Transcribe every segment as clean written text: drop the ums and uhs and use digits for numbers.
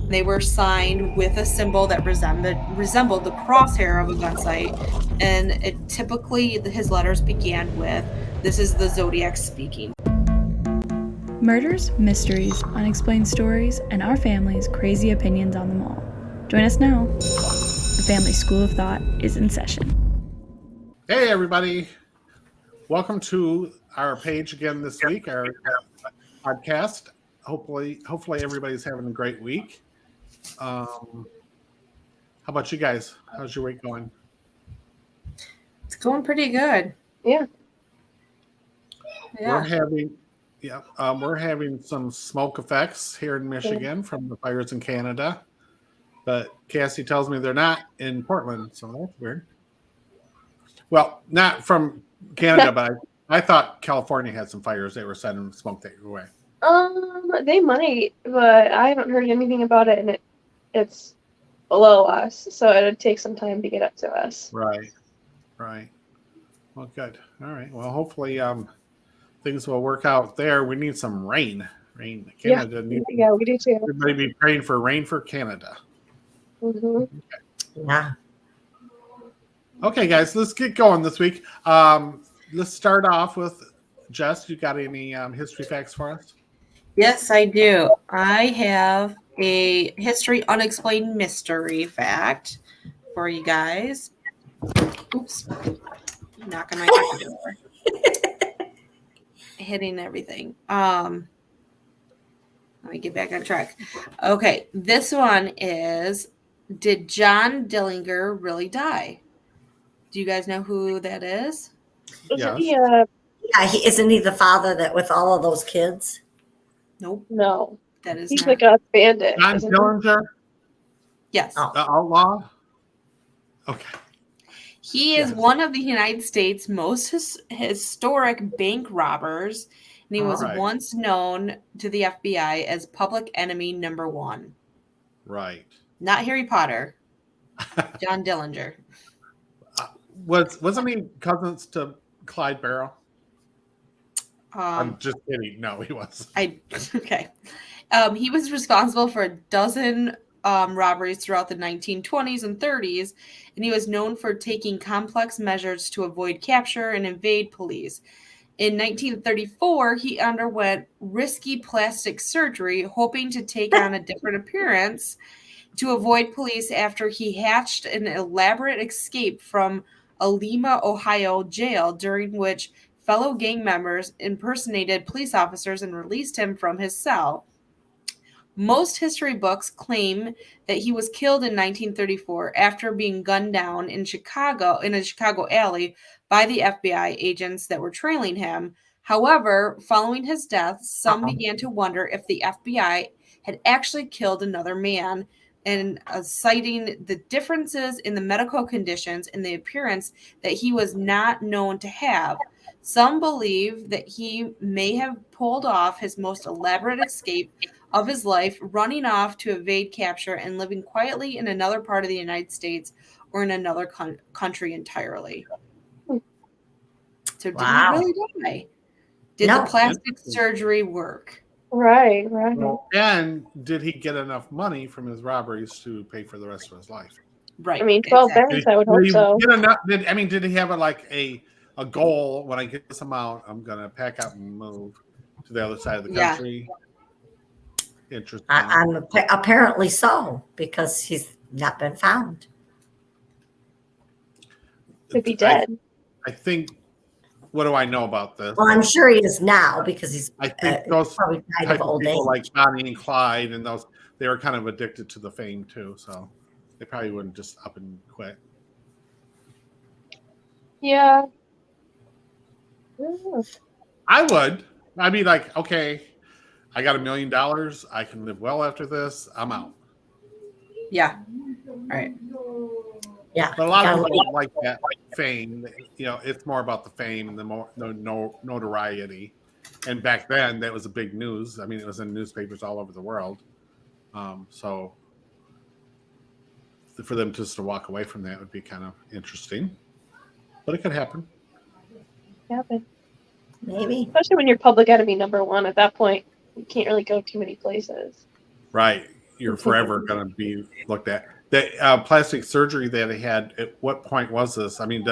They were signed with a symbol that resembled the crosshair of a gun sight, and typically his letters began with, "This is the Zodiac speaking." Murders, mysteries, unexplained stories, and our family's crazy opinions on them all. Join us now. The Family School of Thought is in session. Hey, everybody. Welcome to our page again this week, our podcast. Hopefully everybody's having a great week. How about you guys? How's your week going? It's going pretty good. Yeah. We're having some smoke effects here in Michigan from the fires in Canada, but Cassie tells me they're not in Portland, so that's weird. Well, not from Canada, but I thought California had some fires. They were sending smoke that way. They might, but I haven't heard anything about it, and it's below us, so it'd take some time to get up to us. Right. Well, good. All right. Well, hopefully, things will work out there. We need some rain. Canada needs. Yeah, we do too. Everybody be praying for rain for Canada. Mm-hmm. Okay. Yeah. Okay, guys, let's get going this week. Let's start off with Jess. You got any history facts for us? Yes, I do. I have a history unexplained mystery fact for you guys. Oops. Knocking my door. Hitting everything. Let me get back on track. Okay, this one is, did John Dillinger really die? Do you guys know who that is? Isn't Yes. he, Isn't he the father that with all of those kids? Nope, no. that is He's not. like a bandit. John isn't he? Dillinger, Yes. Oh. the outlaw. Okay. He is one of the United States' most historic bank robbers, and he was Alright. once known to the FBI as public enemy number 1. Right. Not Harry Potter. John Dillinger. Wasn't he cousins to Clyde Barrow? I'm Um, just kidding. No, he was. okay. He was responsible for a dozen robberies throughout the 1920s and 30s, and he was known for taking complex measures to avoid capture and evade police. In 1934, he underwent risky plastic surgery, hoping to take on a different appearance to avoid police after he hatched an elaborate escape from a Lima, Ohio jail, during which fellow gang members impersonated police officers and released him from his cell. Most history books claim that he was killed in 1934 after being gunned down in a Chicago alley by the FBI agents that were trailing him. However, following his death, some began to wonder if the FBI had actually killed another man, and citing the differences in the medical conditions and the appearance that he was not known to have. Some believe that he may have pulled off his most elaborate escape of his life, running off to evade capture and living quietly in another part of the United States or in another country entirely. So did Wow. he really die? Did No. the plastic surgery work? Right. Well, and did he get enough money from his robberies to pay for the rest of his life? Right. I mean, 12 exactly. banks, I would hope so. Did he have a goal? When I get this amount, I'm gonna pack up and move to the other side of the Yeah. country. Interesting. Apparently so, because he's not been found. Could be dead. I think. What do I know about this? Well, I'm sure he is now because he's I think those probably died type of of old people age. like Bonnie and Clyde and those, they were kind of addicted to the fame too, so they probably wouldn't just up and quit. Yeah. I would. I'd be like, okay, I got $1 million. I can live well after this. I'm out. Yeah. All right. Yeah. But a lot of Gotta people like that fame. It's more about the fame and the notoriety. And back then, that was a big news. I mean, it was in newspapers all over the world. So for them just to walk away from that would be kind of interesting. But it could happen. Happen. Maybe. Especially when you're public enemy number 1. At that point, you can't really go too many places. Right. you're forever going to be looked at. The plastic surgery that he had, at what point was this? I mean,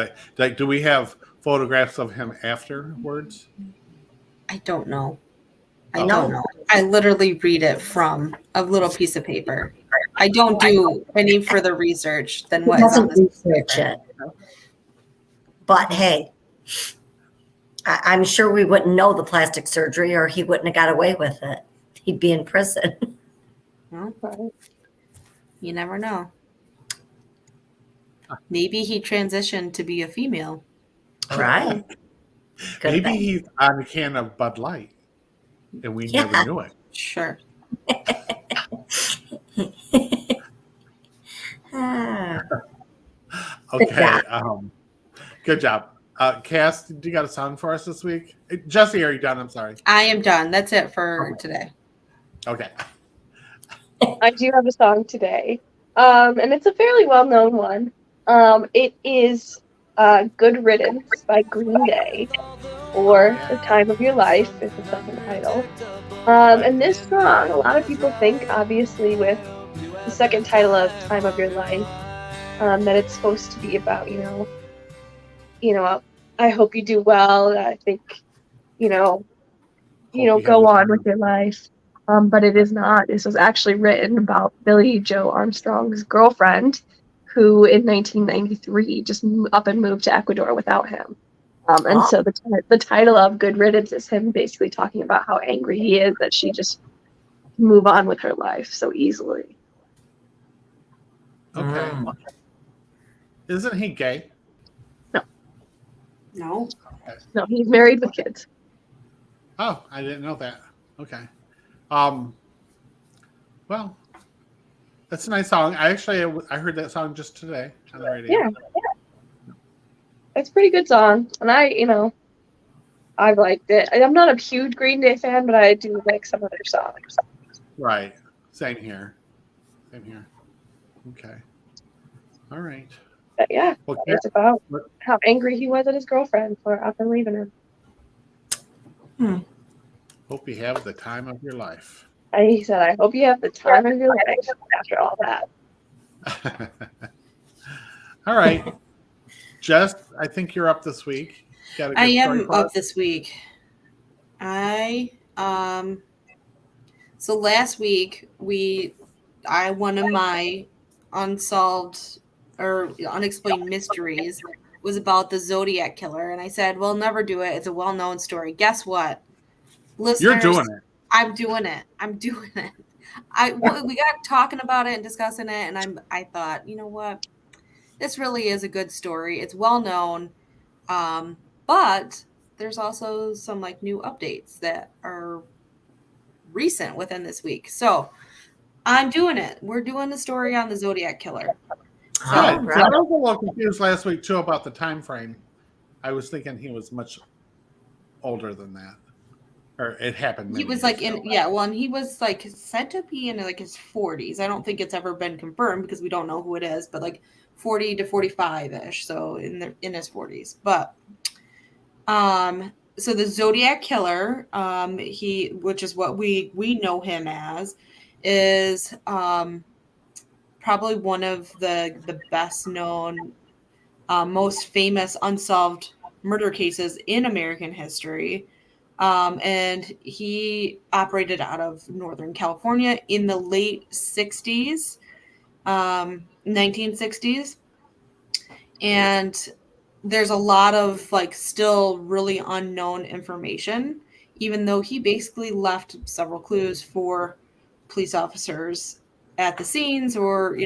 do we have photographs of him afterwards? I don't know. I Oh. don't know. I literally read it from a little piece of paper. I don't do any further research than what is on this research it. But hey, I'm sure we wouldn't know the plastic surgery, or he wouldn't have got away with it. He'd be in prison. Well, you never know. Maybe he transitioned to be a female. Right. Maybe he's on a can of Bud Light, and we never knew it. Sure. Okay. Good job. Cass, do you got a song for us this week? Jesse, are you done? I'm sorry. I am done. That's it for today. Okay. I do have a song today, and it's a fairly well-known one. It is "Good Riddance" by Green Day, or "The Time of Your Life" is the second title. And this song, a lot of people think, obviously, with the second title of "Time of Your Life," that it's supposed to be about, I hope you do well. I think, go on with your life. But it is not. This was actually written about Billie Joe Armstrong's girlfriend, who in 1993 just up and moved to Ecuador without him. And so the title of "Good Riddance" is him basically talking about how angry he is that she just move on with her life so easily. Okay. Isn't he gay? No. Okay. No, he's married with kids. Oh, I didn't know that. Okay. Well, that's a nice song. I heard that song just today on the radio. Yeah. It's a pretty good song, and I've liked it. I'm not a huge Green Day fan, but I do like some of their songs. Right. Same here. Okay. All right. But yeah, it's about how angry he was at his girlfriend for up and leaving him. Hope you have the time of your life. And he said, "I hope you have the time of your life after all that." All right. Jess, I think you're up this week. Got a good I story am for up us? this week. So last week one of my unsolved or unexplained mysteries was about the Zodiac Killer, and I said, "Well, never do it. It's a well-known story." Guess what, listeners? You're doing it. I'm doing it. We got talking about it and discussing it, and I thought, you know what, this really is a good story. It's well known, but there's also some new updates that are recent within this week. So I'm doing it. We're doing the story on the Zodiac Killer. Good. I was a little confused last week too about the time frame. I was thinking he was much older than that, or it happened. He was and he was said to be in his 40s. I don't think it's ever been confirmed because we don't know who it is, but 40 to 45-ish, so in his 40s. But so the Zodiac Killer, which is what we know him as, is probably one of the best known, most famous unsolved murder cases in American history. And he operated out of Northern California in the late 60s, 1960s. And there's a lot of still really unknown information, even though he basically left several clues for police officers at the scenes or,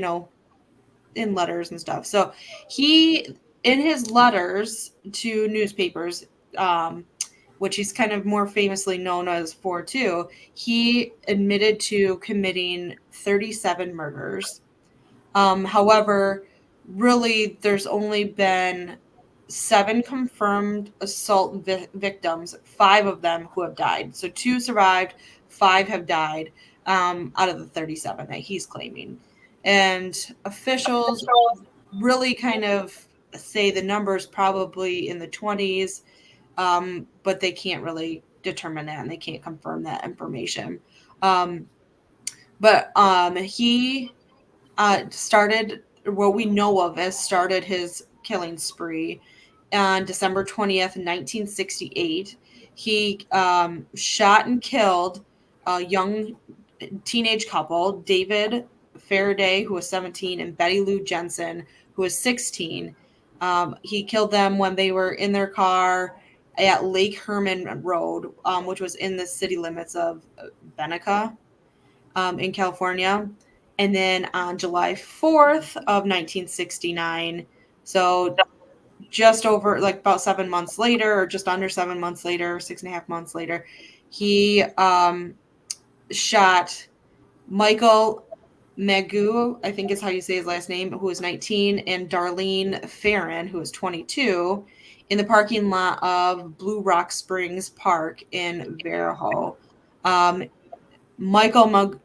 in letters and stuff. So he, in his letters to newspapers, which he's kind of more famously known as for too, he admitted to committing 37 murders. However, really, there's only been 7 confirmed assault victims, 5 of them who have died. So 2 survived, 5 have died out of the 37 that he's claiming. And officials really kind of say the number's probably in the 20s, but they can't really determine that and they can't confirm that information. But he started what we know of as started his killing spree on December 20th, 1968. He shot and killed a young teenage couple, David Faraday, who was 17, and Betty Lou Jensen, who was 16. He killed them when they were in their car at Lake Herman Road, which was in the city limits of Benica in California. And then on July 4th of 1969, so just over like about 7 months later, or just under 7 months later, 6.5 months later, he shot Michael Magoo, I think is how you say his last name, who was 19, and Darlene Farron, who was 22, in the parking lot of Blue Rock Springs Park in Varajo. Michael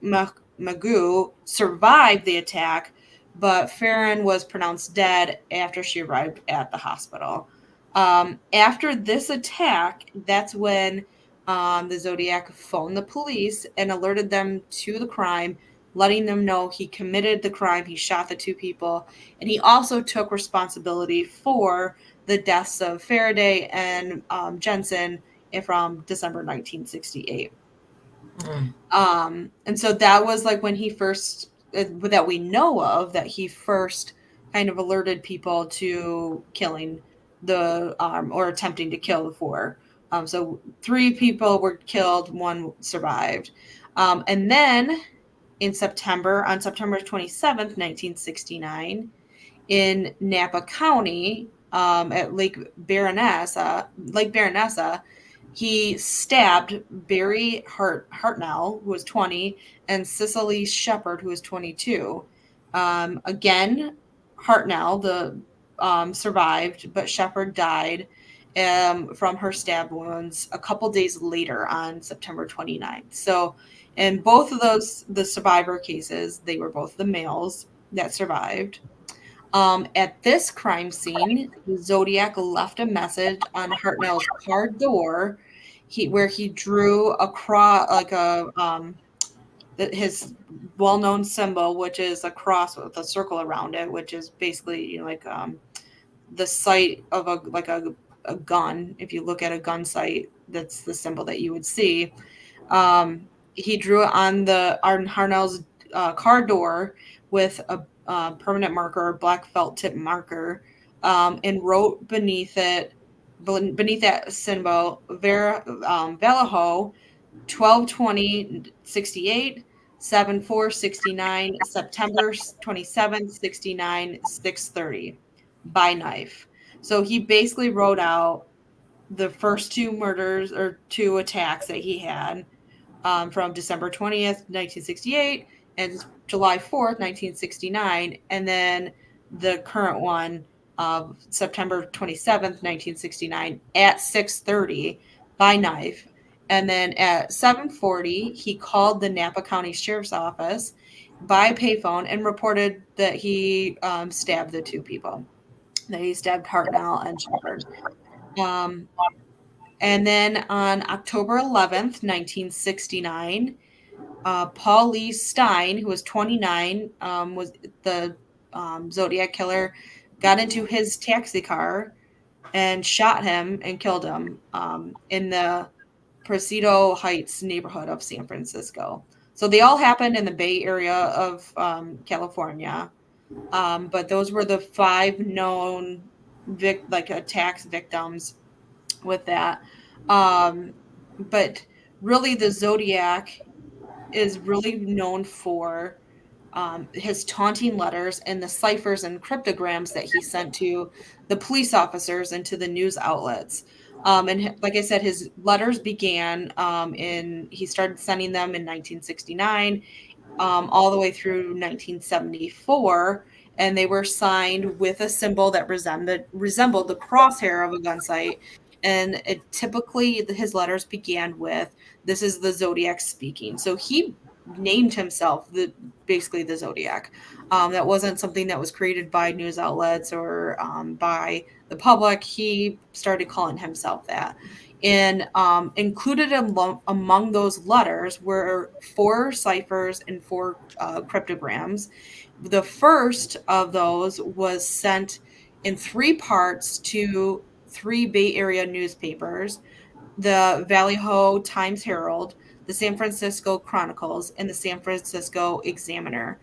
Magoo survived the attack, but Farron was pronounced dead after she arrived at the hospital. After this attack, that's when the Zodiac phoned the police and alerted them to the crime, letting them know he committed the crime. He shot the 2 people, and he also took responsibility for the deaths of Faraday and Jensen from December 1968. And so that was like when he first, that we know of, that he first kind of alerted people to killing the, or attempting to kill the 4. So 3 people were killed, 1 survived. And then on September 27th, 1969, in Napa County, at Lake Berryessa, he stabbed Barry Hartnell, who was 20, and Cicely Shepard, who was 22. Again, Hartnell survived, but Shepard died from her stab wounds a couple days later on September 29th. So in both of those, the survivor cases, they were both the males that survived. At this crime scene, the Zodiac left a message on Hartnell's car door, where he drew a cross, like his well-known symbol, which is a cross with a circle around it, which is basically the sight of a gun. If you look at a gun sight, that's the symbol that you would see. He drew it on Hartnell's car door with a permanent marker, black felt tip marker, and wrote beneath that symbol, Vallejo, 12/20/68, 7/4/69, September 27th, 69, 6:30, by knife. So he basically wrote out the first 2 murders or 2 attacks that he had from December 20th, 1968 and July 4th, 1969, and then the current one of September 27th, 1969 at 6:30 by knife. And then at 7:40, he called the Napa County Sheriff's Office by payphone and reported that he stabbed the 2 people, that he stabbed Hartnell and Shepard. And then on October 11th, 1969, Paul Lee Stein, who was 29, was the Zodiac Killer, got into his taxi car and shot him and killed him in the Presidio Heights neighborhood of San Francisco. So they all happened in the Bay Area of California, but those were the 5 known attacks victims with that. But really, the Zodiac is really known for his taunting letters and the ciphers and cryptograms that he sent to the police officers and to the news outlets. And like I said, his letters began he started sending them in 1969, all the way through 1974. And they were signed with a symbol that resembled the crosshair of a gun sight. And typically his letters began with, "This is the Zodiac speaking." So he named himself basically the Zodiac. That wasn't something that was created by news outlets or by the public. He started calling himself that. And included among those letters were 4 ciphers and 4 cryptograms. The first of those was sent in 3 parts to 3 Bay Area newspapers: the Vallejo Times Herald, the San Francisco Chronicles, and the San Francisco Examiner.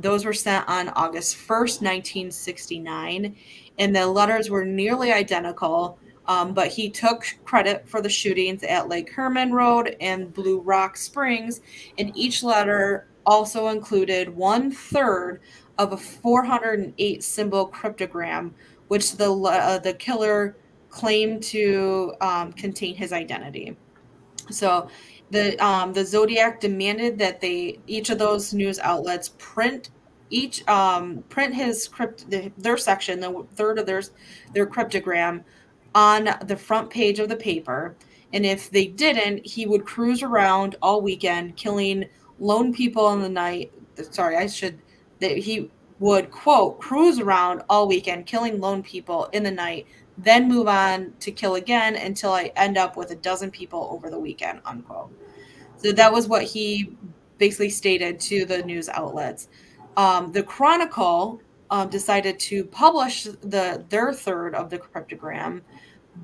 Those were sent on August 1st, 1969, and the letters were nearly identical, but he took credit for the shootings at Lake Herman Road and Blue Rock Springs, and each letter also included 1/3 of a 408 symbol cryptogram, which the killer claimed to contain his identity. So the Zodiac demanded that each of those news outlets print his their section, the third of their cryptogram, on the front page of the paper. And if they didn't, he would cruise around all weekend killing lone people in the night. Sorry, that he would, quote, cruise around all weekend killing lone people in the night, then move on to kill again until I end up with a dozen people over the weekend, unquote. So that was what he basically stated to the news outlets. The Chronicle decided to publish their third of the cryptogram,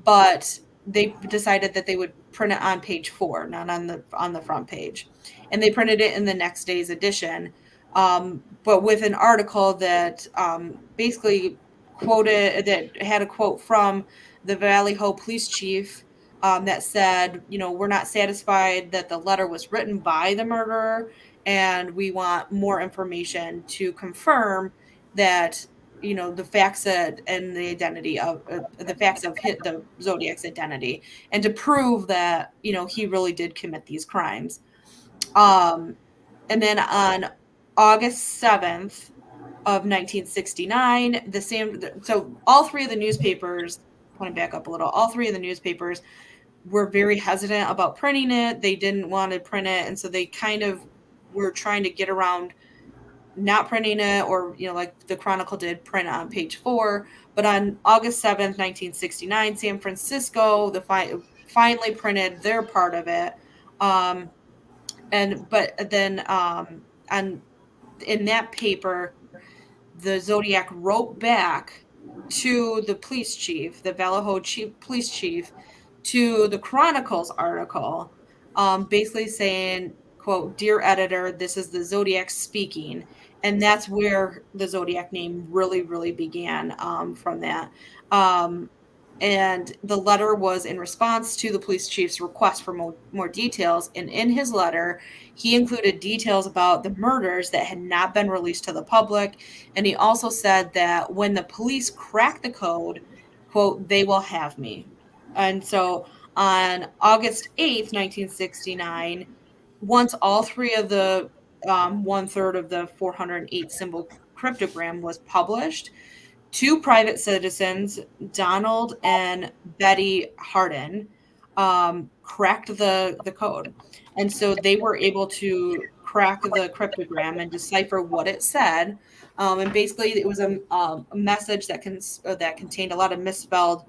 but they decided that they would print it on page 4, not on the front page, and they printed it in the next day's edition, but with an article that basically that had a quote from the Vallejo police chief, that said, we're not satisfied that the letter was written by the murderer, and we want more information to confirm that the facts and the identity of the facts of the Zodiac's identity, and to prove that he really did commit these crimes. And then on August 7th of 1969, so all 3 of the newspapers, want to back up a little, all 3 of the newspapers were very hesitant about printing it. They didn't want to print it, and so they kind of were trying to get around not printing it, or like the Chronicle did, print it on page 4. But on August 7th, 1969, San Francisco finally printed their part of it. But then and in that paper, the Zodiac wrote back to the police chief, the Vallejo police chief, to the Chronicles article, basically saying, quote, "Dear editor, this is the Zodiac speaking." And that's where the Zodiac name really, really began, from that. And the letter was in response to the police chief's request for more details. And in his letter, he included details about the murders that had not been released to the public. And he also said that when the police crack the code, quote, "they will have me." And so on August 8th, 1969, once all 3 of the 1/3 of the 408 symbol cryptogram was published, 2 private citizens, Donald and Betty Hardin, cracked the code. And so they were able to crack the cryptogram and decipher what it said. And basically, it was a message that contained a lot of misspelled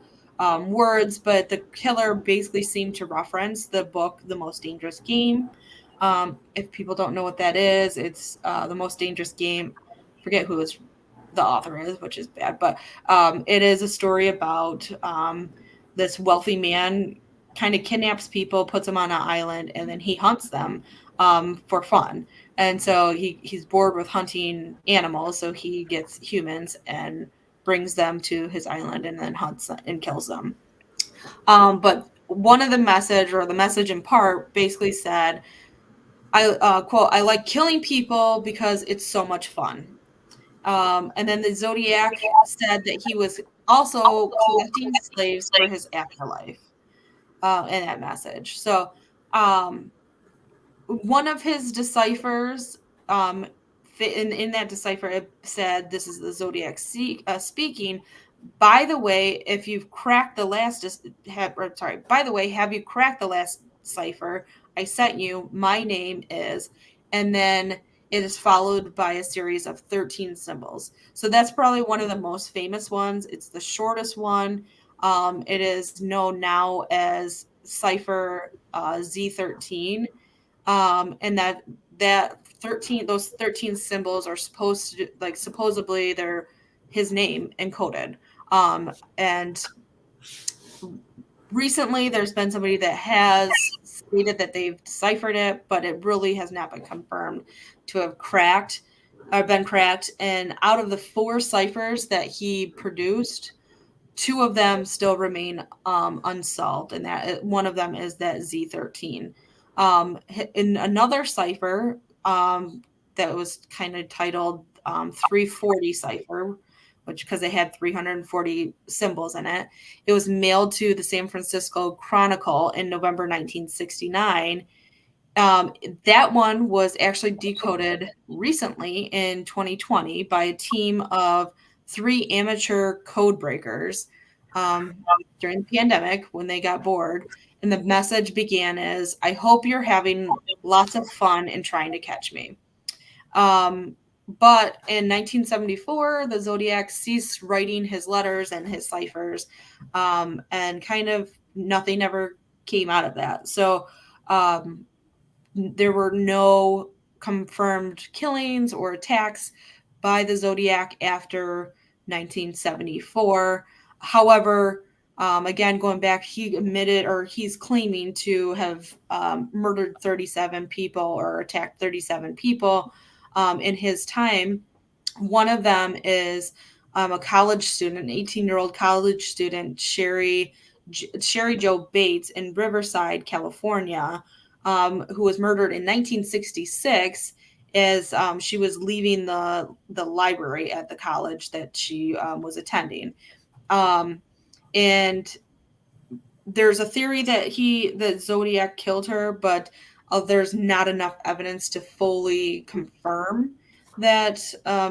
words, but the killer basically seemed to reference the book, The Most Dangerous Game. If people don't know what that is, it's The Most Dangerous Game. Forget who the author is, which is bad, but it is a story about this wealthy man kind of kidnaps people, puts them on an island, and then he hunts them for fun. And so he's bored with hunting animals, so he gets humans and brings them to his island and then hunts and kills them. But one of the message in part basically said, quote, "I like killing people because it's so much fun." And then the Zodiac said that he was also collecting slaves for his afterlife, in that message. So one of his deciphers, in that decipher, it said, "This is the Zodiac speaking. By the way, if you've cracked the last, by the way, have you cracked the last cipher I sent you? My name is," and then it is followed by a series of 13 symbols. So that's probably one of the most famous ones. It's the shortest one. It is known now as Cipher Z13, and that 13 those 13 symbols are supposedly they're his name encoded. And recently there's been somebody that has stated that they've deciphered it, but it really has not been confirmed to have been cracked. And out of the 4 ciphers that he produced, 2 of them still remain unsolved, and that one of them is that Z13. In another cipher that was kind of titled 340 cipher, which because they had 340 symbols in it, it was mailed to the San Francisco Chronicle in November 1969. That one was actually decoded recently in 2020 by a team of 3 amateur code breakers during the pandemic when they got bored. And the message began as, "I hope you're having lots of fun in trying to catch me." But in 1974, the Zodiac ceased writing his letters and his ciphers, and kind of nothing ever came out of that. So there were no confirmed killings or attacks by the Zodiac after 1974. However, again, going back, he admitted, or he's claiming to have murdered 37 people or attacked 37 people in his time. One of them is a college student, an 18-year-old college student, Sherry Jo Bates in Riverside, California, who was murdered in 1966 as she was leaving the library at the college that she was attending. And there's a theory that Zodiac killed her, but there's not enough evidence to fully confirm that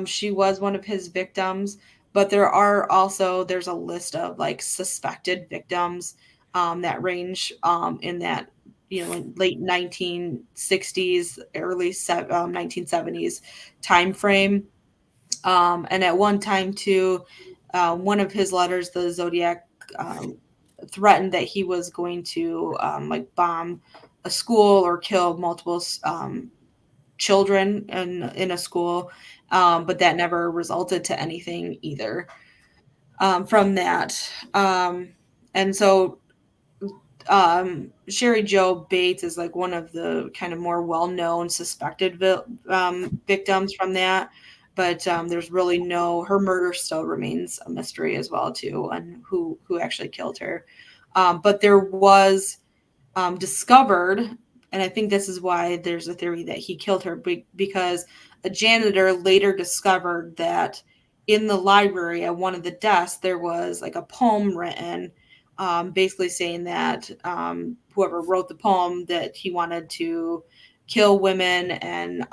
she was one of his victims. But there's a list of like suspected victims that range in that late 1960s, early 1970s time frame. And at one time too, one of his letters, the Zodiac threatened that he was going to bomb a school or kill multiple children in a school, but that never resulted to anything either from that. And so Sherry Jo Bates is like one of the kind of more well-known suspected victims from that. But there's really her murder still remains a mystery as well too, and who actually killed her. But there was discovered, and I think this is why there's a theory that he killed her, because a janitor later discovered that in the library at one of the desks there was like a poem written, basically saying that whoever wrote the poem, that he wanted to kill women and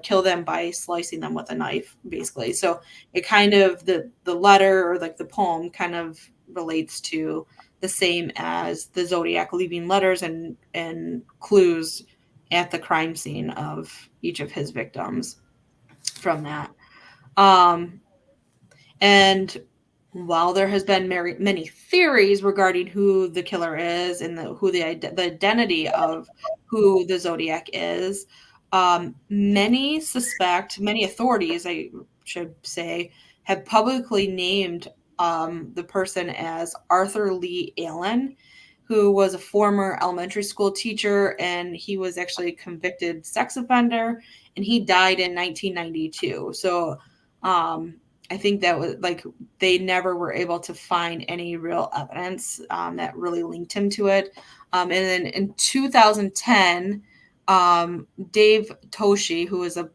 kill them by slicing them with a knife, basically. So it kind of the letter or like the poem kind of relates to the same as the Zodiac leaving letters and clues at the crime scene of each of his victims from that. And while there has been many theories regarding who the killer is and the identity of who the Zodiac is, many authorities, I should say, have publicly named the person as Arthur Lee Allen, who was a former elementary school teacher, and he was actually a convicted sex offender, and he died in 1992. So I think that was like they never were able to find any real evidence that really linked him to it. And then in 2010, Dave Toshi, who is a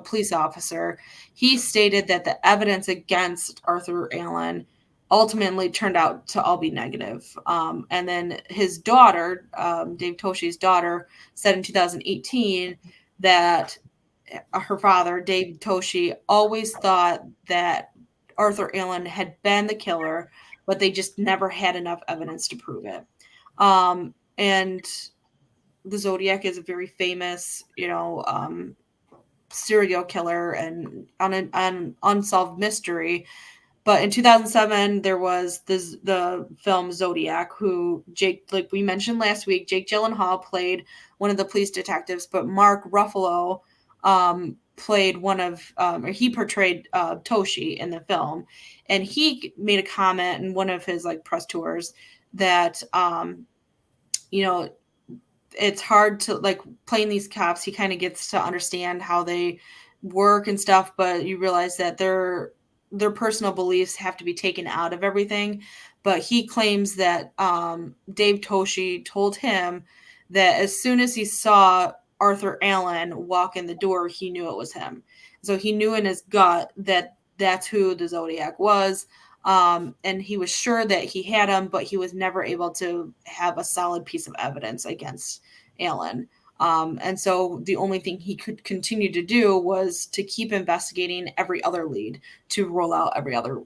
police officer, he stated that the evidence against Arthur Allen ultimately turned out to all be negative. And then his daughter, Dave Toshi's daughter, said in 2018 that her father, Dave Toshi, always thought that Arthur Allen had been the killer, but they just never had enough evidence to prove it. And the Zodiac is a very famous, serial killer and an unsolved mystery. But in 2007, there was the film Zodiac, who like we mentioned last week, Jake Gyllenhaal played one of the police detectives, but Mark Ruffalo played or he portrayed Toshi in the film. And he made a comment in one of his like press tours that, it's hard to like playing these cops. He kind of gets to understand how they work and stuff, but you realize that their personal beliefs have to be taken out of everything. But he claims that Dave Toshi told him that as soon as he saw Arthur Allen walk in the door, he knew it was him. So he knew in his gut that that's who the Zodiac was. And he was sure that he had him, but he was never able to have a solid piece of evidence against Allen. And so the only thing he could continue to do was to keep investigating every other lead to roll out every other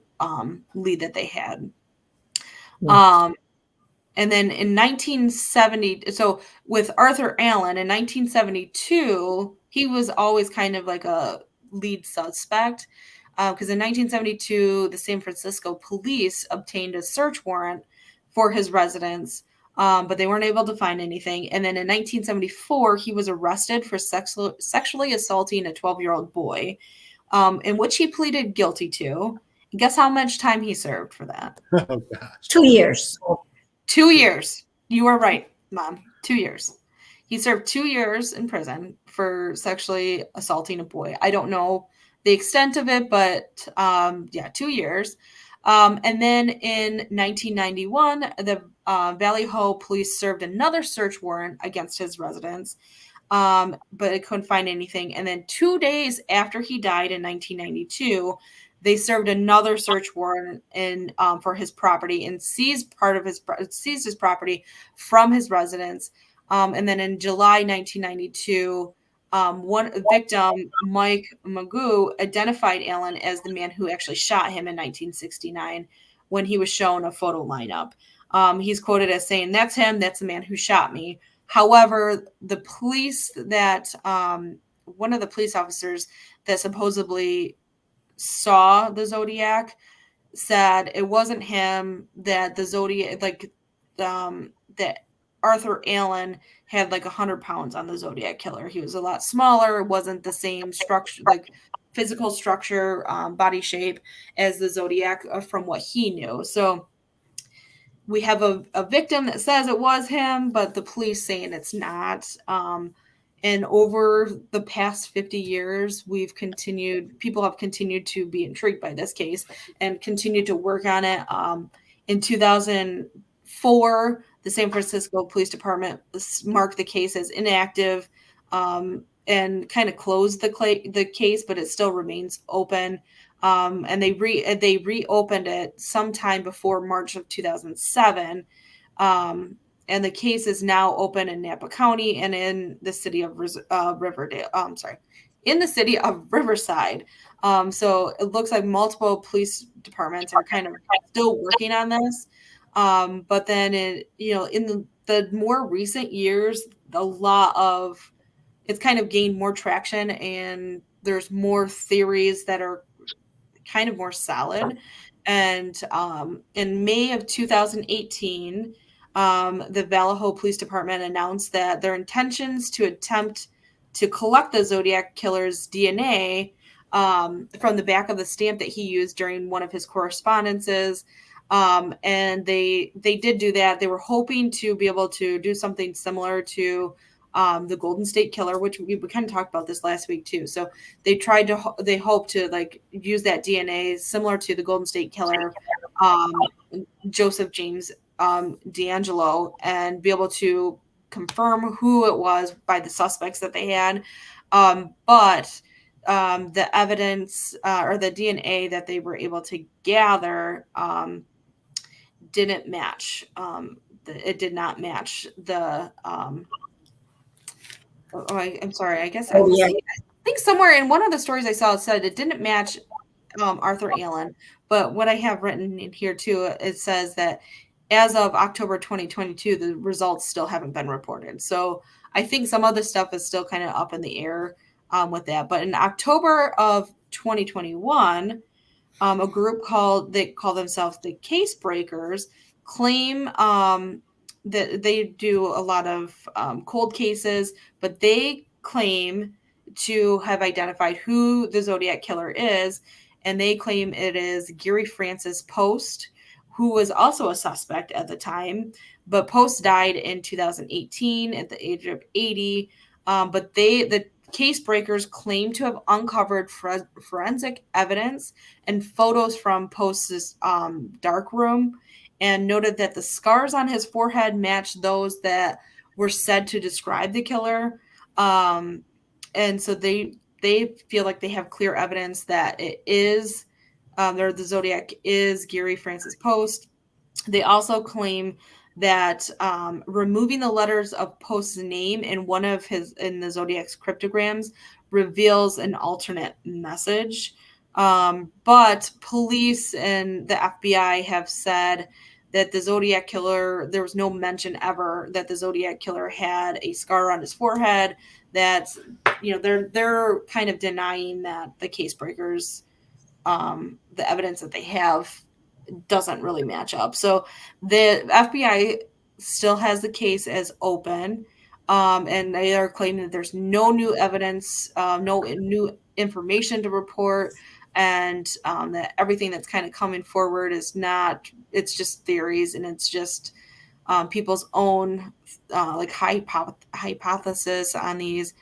lead that they had. And then in 1970, so with Arthur Allen in 1972, he was always kind of like a lead suspect. Because in 1972, the San Francisco police obtained a search warrant for his residence, but they weren't able to find anything. And then in 1974, he was arrested for sexually assaulting a 12-year-old boy, in which he pleaded guilty to. And guess how much time he served for that? Oh, gosh. 2 years. 2 years. You are right, Mom. 2 years. He served 2 years in prison for sexually assaulting a boy. I don't know the extent of it, but 2 years. And then in 1991, the Valley Ho police served another search warrant against his residence, but it couldn't find anything. And then 2 days after he died in 1992, they served another search warrant for his property and seized his property from his residence. And then in July 1992, one victim, Mike Magoo, identified Allen as the man who actually shot him in 1969 when he was shown a photo lineup. He's quoted as saying, "That's him. That's the man who shot me." However, the police that one of the police officers that supposedly saw the Zodiac said it wasn't him, that the Zodiac, that Arthur Allen had like 100 pounds on the Zodiac Killer. He was a lot smaller. It wasn't the same structure, like physical structure, body shape as the Zodiac from what he knew. So we have a victim that says it was him, but the police saying it's not. And over the past 50 years, people have continued to be intrigued by this case and continued to work on it. In 2004, the San Francisco Police Department marked the case as inactive and kind of closed the case, but it still remains open. And they reopened it sometime before March of 2007. And the case is now open in Napa County and in the city of in the city of Riverside. So it looks like multiple police departments are kind of still working on this. But then in the more recent years, it's kind of gained more traction, and there's more theories that are kind of more solid. And in May of 2018, the Vallejo Police Department announced that their intentions to attempt to collect the Zodiac Killer's DNA from the back of the stamp that he used during one of his correspondences. And they did do that. They were hoping to be able to do something similar to the Golden State Killer, which we kind of talked about this last week too. So they hope to like use that DNA similar to the Golden State Killer, Joseph James D'Angelo, and be able to confirm who it was by the suspects that they had. But the evidence or the DNA that they were able to gather didn't match. It did not match the. I'm sorry. I guess I think somewhere in one of the stories I saw it said it didn't match Arthur Allen. But what I have written in here too, it says that as of October 2022, the results still haven't been reported. So I think some of the stuff is still kind of up in the air with that. But in October of 2021, a group they call themselves the Case Breakers, claim that they do a lot of cold cases, but they claim to have identified who the Zodiac Killer is, and they claim it is Gary Francis Post, who was also a suspect at the time, but Post died in 2018 at the age of 80. But the Case Breakers claim to have uncovered forensic evidence and photos from Post's dark room, and noted that the scars on his forehead matched those that were said to describe the killer. And so they feel like they have clear evidence that it is the Zodiac is Gary Francis Post. They also claim that removing the letters of Post's name in in the Zodiac's cryptograms reveals an alternate message. But police and the FBI have said that the Zodiac Killer, there was no mention ever that the Zodiac Killer had a scar on his forehead. That, they're kind of denying that the Case Breakers, the evidence that they have doesn't really match up. So the FBI still has the case as open, and they are claiming that there's no new evidence, no new information to report, and that everything that's kind of coming forward is not, it's just theories, and it's just people's own hypothesis on these.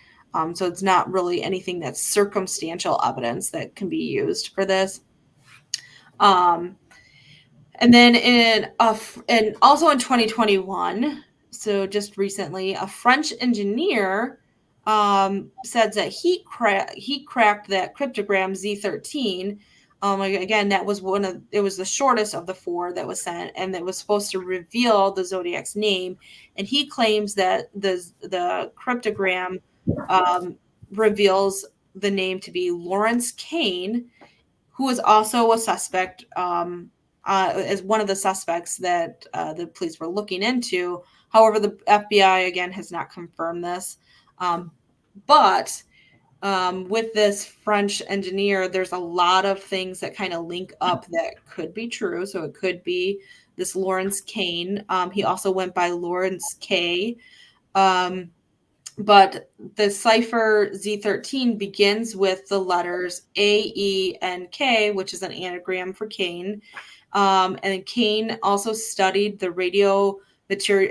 So it's not really anything that's circumstantial evidence that can be used for this. And then and also in 2021, so just recently, a French engineer said that he cracked that cryptogram Z13. Again, that was it was the shortest of the 4 that was sent, and that was supposed to reveal the Zodiac's name. And he claims that the cryptogram reveals the name to be Lawrence Kane, who is also a suspect, as one of the suspects that the police were looking into. However, the FBI, again, has not confirmed this. But with this French engineer, there's a lot of things that kind of link up that could be true. So it could be this Lawrence Kane. He also went by Lawrence K. But the cipher Z13 begins with the letters A, E, and K, which is an anagram for Kane. And Kane also studied the radio material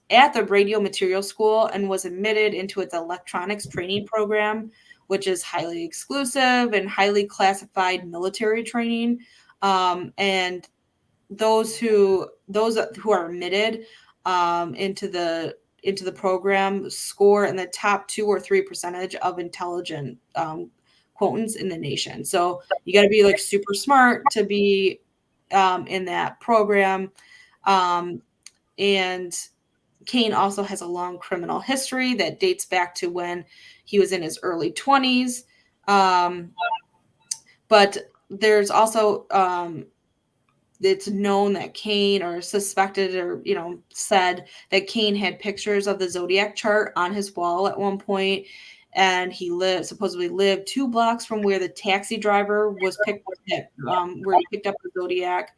at the radio material school and was admitted into its electronics training program, which is highly exclusive and highly classified military training. And those who are admitted into the program score in the top 2 or 3% of intelligent quotients in the nation. So you got to be like super smart to be in that program. And Kane also has a long criminal history that dates back to when he was in his early 20s. But there's also it's known that Kane, or suspected, or said that Kane had pictures of the Zodiac chart on his wall at one point, and he supposedly lived 2 blocks from where the taxi driver was picked up, where he picked up the Zodiac.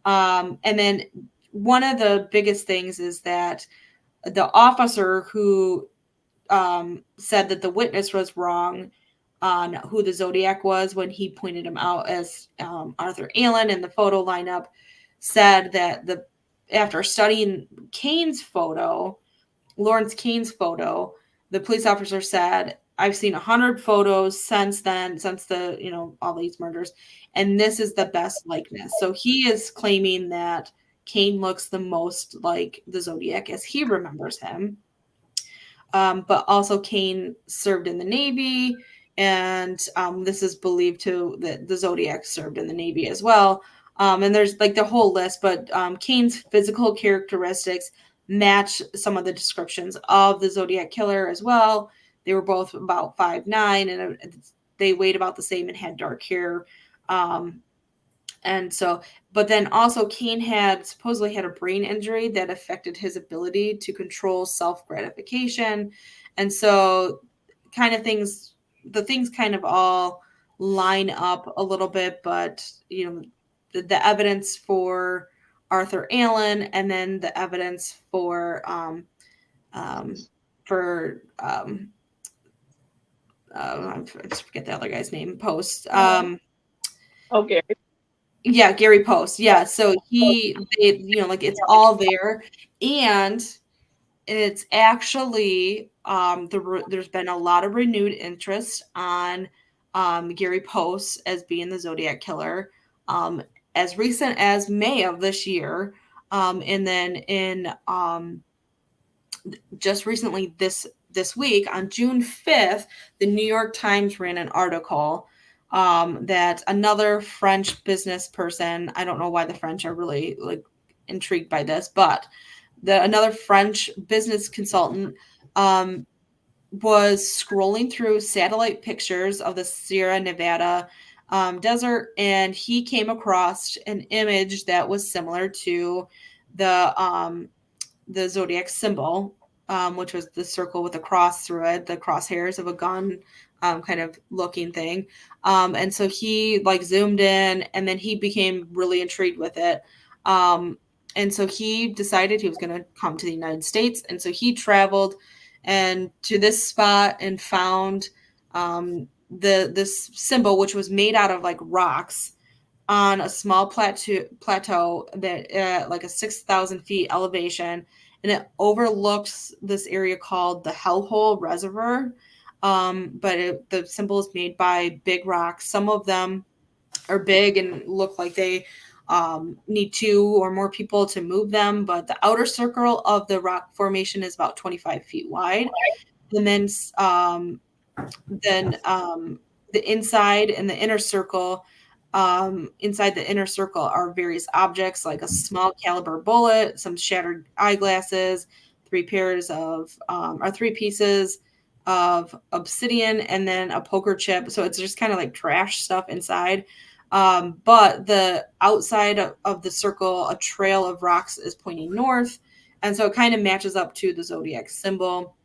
And then one of the biggest things is that the officer who said that the witness was wrong on who the Zodiac was when he pointed him out as Arthur Allen in the photo lineup, said that after studying Lawrence Kane's photo, the police officer said, I've seen 100 photos since then, since all these murders, and this is the best likeness. So he is claiming that Kane looks the most like the Zodiac as he remembers him. But also Kane served in the Navy, and this is believed that the Zodiac served in the Navy as well. And there's like the whole list, but Kane's physical characteristics match some of the descriptions of the Zodiac Killer as well. They were both about 5'9", and they weighed about the same and had dark hair. And so, but then also Kane supposedly had a brain injury that affected his ability to control self-gratification. And so the things kind of all line up a little bit, but the evidence for Arthur Allen and then the evidence for for I just forget the other guy's name. Post. Okay. Yeah, Gary Post. Yeah, so like it's all there, and it's actually there's been a lot of renewed interest on Gary Post as being the Zodiac Killer, as recent as May of this year, and then in just recently this week on June 5th, the New York Times ran an article that another French business person, I don't know why the French are really like intrigued by this, but another French business consultant was scrolling through satellite pictures of the Sierra Nevada desert, and he came across an image that was similar to the zodiac symbol, which was the circle with a cross through it, the crosshairs of a gun kind of looking thing. And so he like zoomed in, and then he became really intrigued with it. And so he decided he was going to come to the United States. And so he traveled and to this spot and found this symbol, which was made out of like rocks on a small plateau that like a 6,000 feet elevation, and it overlooks this area called the Hellhole Reservoir. But the symbol is made by big rocks. Some of them are big and look like they need 2 or more people to move them, but the outer circle of the rock formation is about 25 feet wide. And then the inside and the inner circle, inside the inner circle are various objects like a small caliber bullet, some shattered eyeglasses, 3 pieces of obsidian, and then a poker chip. So it's just kind of like trash stuff inside. But the outside of the circle, a trail of rocks is pointing north. And so it kind of matches up to the zodiac symbol.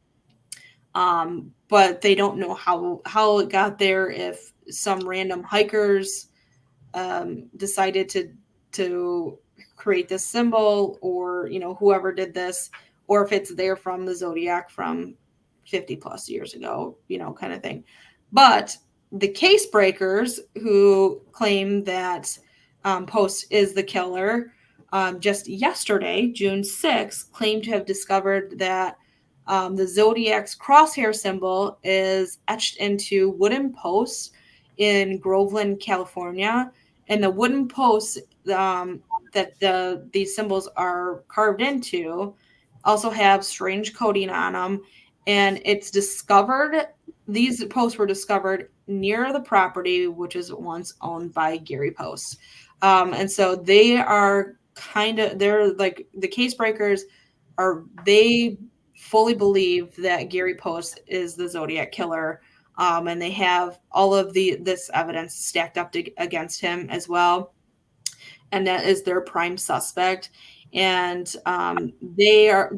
But they don't know how it got there, if some random hikers decided to create this symbol, or whoever did this, or if it's there from the zodiac from 50 plus years ago, kind of thing. But the case breakers who claim that Post is the killer, just yesterday, June 6th, claimed to have discovered that the zodiac's crosshair symbol is etched into wooden posts in Groveland, California. And the wooden posts that these symbols are carved into also have strange coating on them. And these posts were discovered near the property, which is once owned by Gary Post. And so they're like the case breakers they fully believe that Gary Post is the Zodiac Killer. And they have all of this evidence stacked up against him as well. And that is their prime suspect. And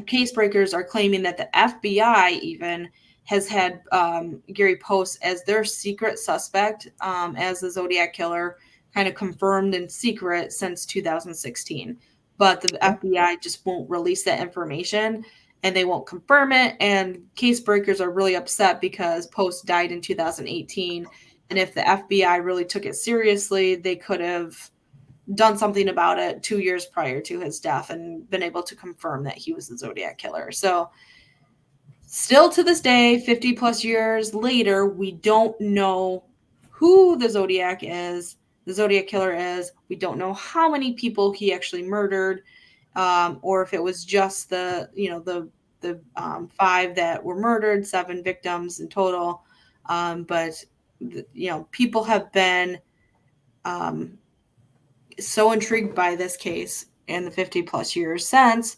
case breakers are claiming that the FBI even has had Gary Post as their secret suspect as the Zodiac Killer, kind of confirmed in secret since 2016. But the FBI just won't release that information, and they won't confirm it. And case breakers are really upset because Post died in 2018. And if the FBI really took it seriously, they could have done something about it 2 years prior to his death and been able to confirm that he was the Zodiac Killer. So still to this day, 50 plus years later, we don't know who the Zodiac Killer is. We don't know how many people he actually murdered, or if it was just the 5 that were murdered, 7 victims in total. But people have been so intrigued by this case in the 50 plus years since,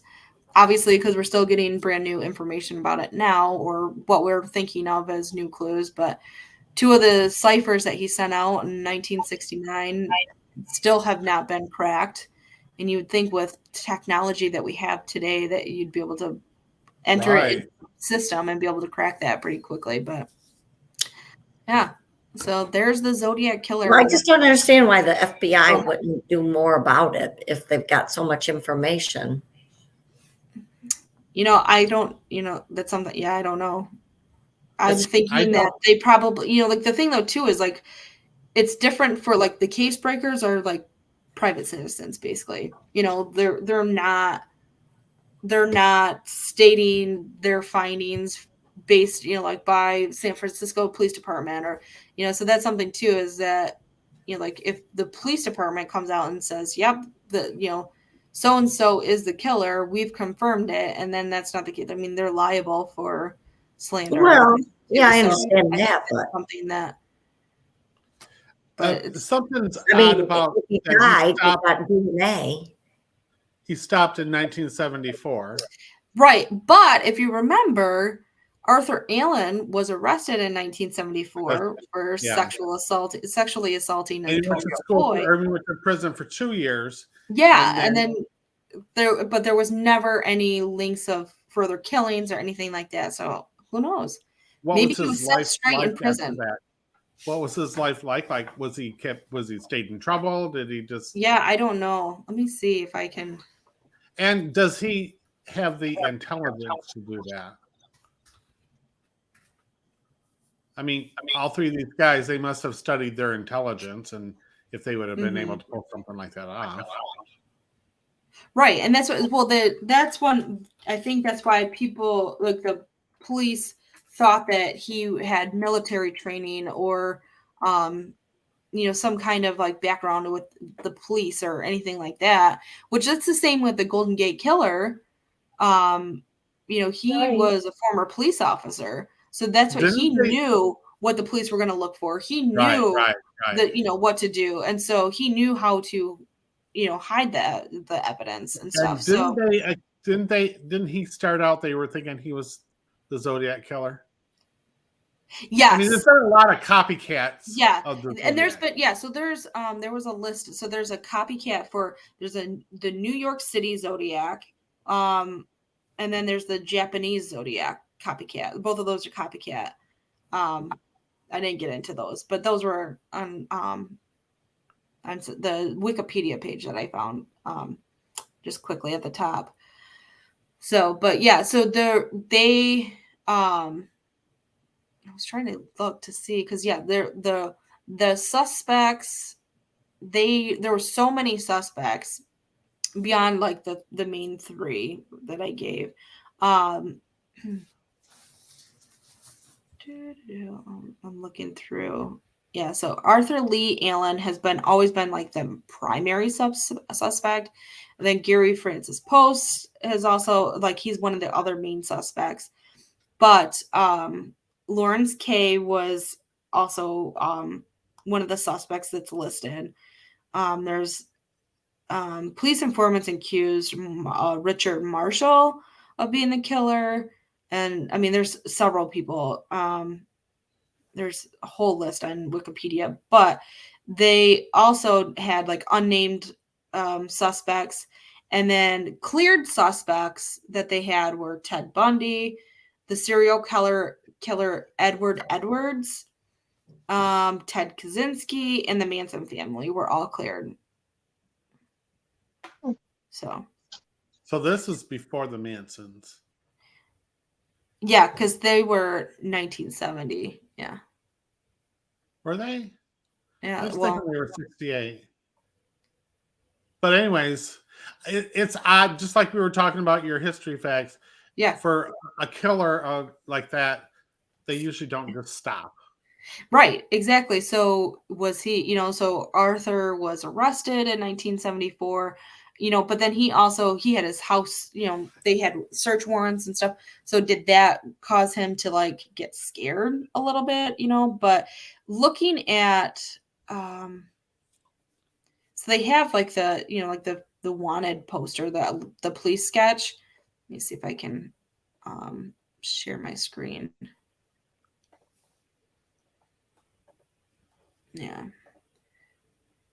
obviously, because we're still getting brand new information about it now, or what we're thinking of as new clues. But 2 of the ciphers that he sent out in 1969 still have not been cracked. And you would think with technology that we have today that you'd be able to enter it into the system and be able to crack that pretty quickly. But yeah. So there's the Zodiac Killer. Well, I just don't understand why the FBI wouldn't do more about it if they've got so much information. I don't, that's something, yeah, I don't know. I'm I thinking that don't. they probably, like the thing though too is like, it's different for like the case breakers are like private citizens basically. They're not stating their findings based, like by San Francisco Police Department or, so that's something too is that, like if the police department comes out and says, yep, so and so is the killer, we've confirmed it, and then that's not the case. I mean, they're liable for slander. Well, yeah, I So understand I think that, that's but something that, but it's Something's I mean, odd about if he that died, he got DNA. he stopped in 1974. right. But if you remember, Arthur Allen was arrested in 1974 for Yeah. sexually assaulting And a he went to 12-year-old school boy. or he went to prison for 2 years. Yeah, and then there was never any links of further killings or anything like that. So who knows? Maybe he was set straight in prison. That? What was his life like? Like, was he stayed in trouble? Did he just? Yeah, I don't know. Let me see if I can. And does he have the intelligence to do that? I mean, all three of these guys, they must have studied their intelligence, and if they would have been able to pull something like that off. Right, and that's what. Well, that's one. I think that's why people like the police thought that he had military training or, some kind of like background with the police or anything like that. Which that's the same with the Golden Gate Killer. He Right. was a former police officer, so that's what he knew what the police were going to look for. He knew that what to do, and so he knew how to hide the evidence and stuff. Didn't he start out, they were thinking he was the Zodiac Killer? Yes. I mean, there's been a lot of copycats. Yeah. Of the And so there's there was a list. So there's a copycat there's the New York City Zodiac. And then there's the Japanese Zodiac copycat. Both of those are copycat. I didn't get into those, but those were on the Wikipedia page that I found just quickly at the top. So, but yeah, so they I was trying to look to see because the suspects, there were so many suspects beyond like the main three that I gave. I'm looking through. Yeah, so Arthur Lee Allen has always been like the primary suspect. And then Gary Francis Post has also like he's one of the other main suspects. But Lawrence K was also one of the suspects that's listed. There's police informants accused Richard Marshall of being the killer. And I mean, there's several people. There's a whole list on Wikipedia, but they also had like unnamed suspects, and then cleared suspects that they had were Ted Bundy, the serial killer Edward Edwards, Ted Kaczynski, and the Manson family were all cleared. So this is before the Mansons. Yeah, because they were 1970. Yeah. Were they? Yeah. I was thinking they were 68. But anyways, it's odd, just like we were talking about your history facts. Yeah. For a killer like that, they usually don't just stop. Right, exactly. So was he, so Arthur was arrested in 1974, but then he had his house, they had search warrants and stuff. So did that cause him to like get scared a little bit, but looking at, so they have like the, like the wanted poster, the police sketch. Let me see if I can share my screen. Yeah.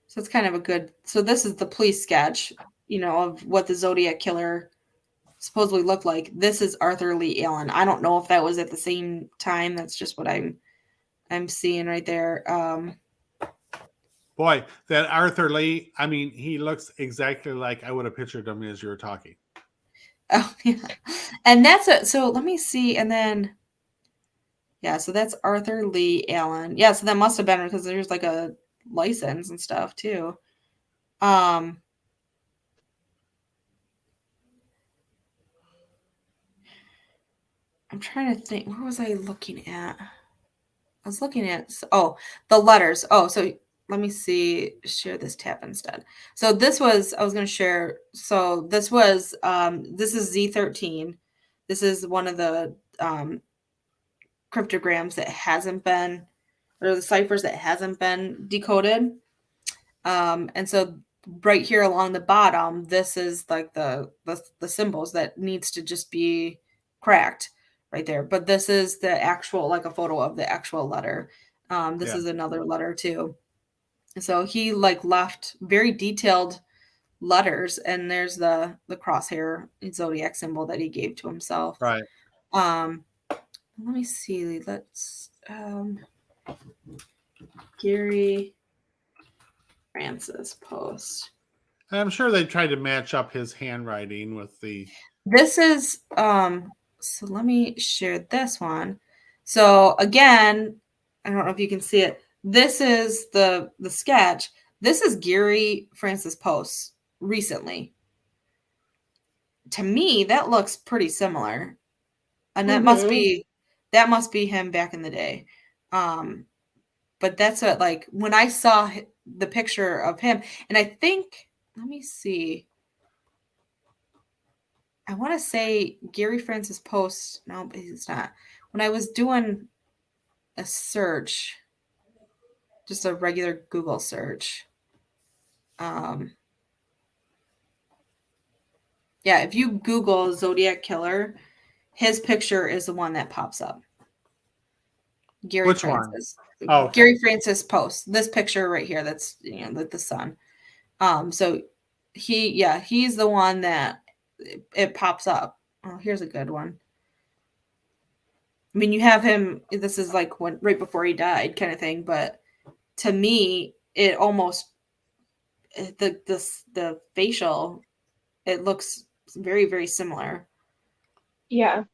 So it's kind of so this is the police sketch, of what the Zodiac Killer supposedly looked like. This is Arthur Lee Allen. I don't know if that was at the same time. That's just what I'm I'm seeing right there. Boy, that Arthur Lee, I mean, he looks exactly like I would have pictured him as you were talking. Oh yeah, and that's it. So let me see, and then yeah, so that's Arthur Lee Allen. Yeah, so that must have been because there's like a license and stuff too. Um, I'm trying to think. Where was I looking at? I was looking at the letters. Oh, so let me see. Share this tab instead. So this was I was going to share. So this is Z13. This is one of the cryptograms that hasn't been, or the ciphers that hasn't been decoded. And so right here along the bottom, this is like the symbols that needs to just be cracked right there. But this is the actual, like a photo of the actual letter. This Yeah. is another letter too. So he like left very detailed letters, and there's the crosshair zodiac symbol that he gave to himself. Right. Let me see. Let's Gary Francis post. I'm sure they tried to match up his handwriting with the. This is so let me share this one. So again, I don't know if you can see it. This is the sketch. This is Gary Francis post recently. To me, that looks pretty similar. And that must be him back in the day. But that's what, like, when I saw the picture of him, and I think, let me see. I want to say Gary Francis post. No, but he's not. When I was doing a search, just a regular Google search. Yeah, if you Google Zodiac Killer, his picture is the one that pops up. Gary Which Francis. one? Oh, okay. Gary Francis post. This picture right here, that's the sun. So he's the one that it pops up. Oh, here's a good one. I mean, you have him, this is like right before he died kind of thing, but to me, it almost the facial, it looks very, very similar. Yeah.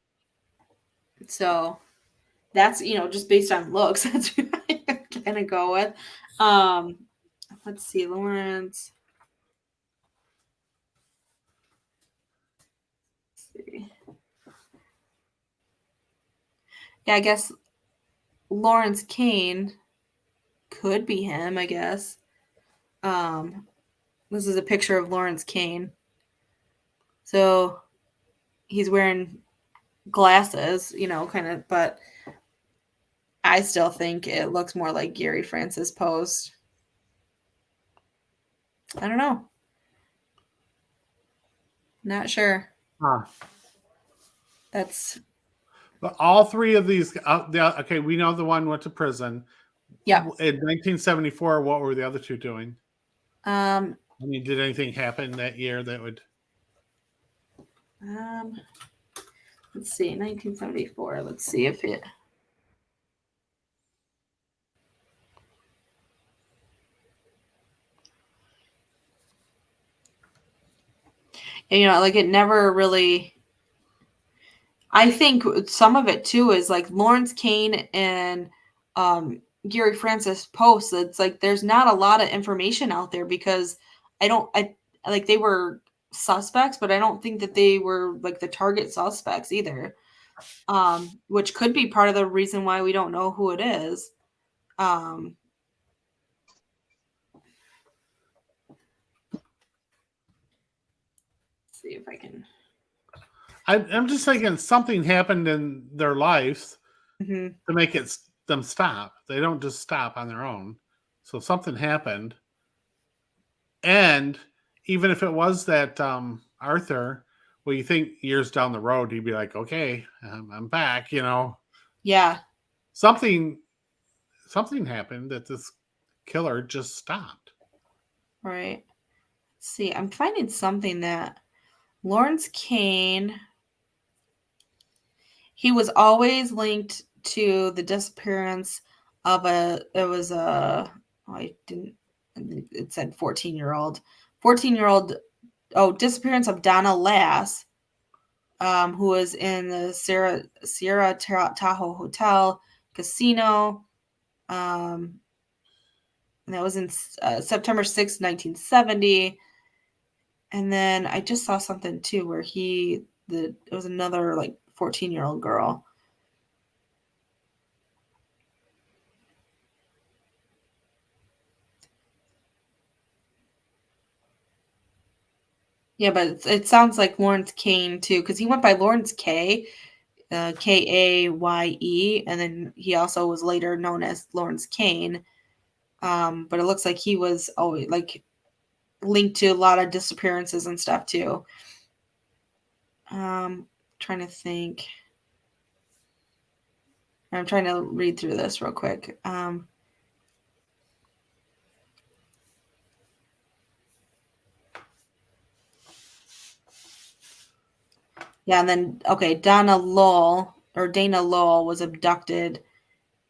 So that's, just based on looks, that's what I kind of go with. Let's see, Lawrence. Let's see. Yeah, I guess Lawrence Kane could be him, I guess. This is a picture of Lawrence Kane. So he's wearing glasses, kind of, but I still think it looks more like Gary Francis post. I don't know. Not sure. That's. But all three of these. Okay, we know the one went to prison. Yeah. In 1974, what were the other two doing? I mean, did anything happen that year that would? Let's see, 1974. Let's see if it. Like it never really. I think some of it too is like Lawrence Kane and Gary Francis posts. It's like there's not a lot of information out there because I like they were suspects, but I don't think that they were like the target suspects either. Which could be part of the reason why we don't know who it is. Let's see if I can. I'm just thinking something happened in their lives to make them stop. They don't just stop on their own. So something happened. And even if it was that Arthur, well, you think years down the road, he'd be like, okay, I'm back, Yeah. Something happened that this killer just stopped. Right. Let's see, I'm finding something that Lawrence Kane, he was always linked to the disappearance it said 14-year-old. 14-year-old, disappearance of Donna Lass, who was in the Sierra Tahoe Hotel Casino. And that was in September 6th, 1970. And then I just saw something too where it was another like 14-year-old girl. Yeah, but it sounds like Lawrence Kane too, because he went by Lawrence K, Kaye, and then he also was later known as Lawrence Kane. But it looks like he was always like linked to a lot of disappearances and stuff too. Trying to think. I'm trying to read through this real quick. Yeah, and then Dana Lowell was abducted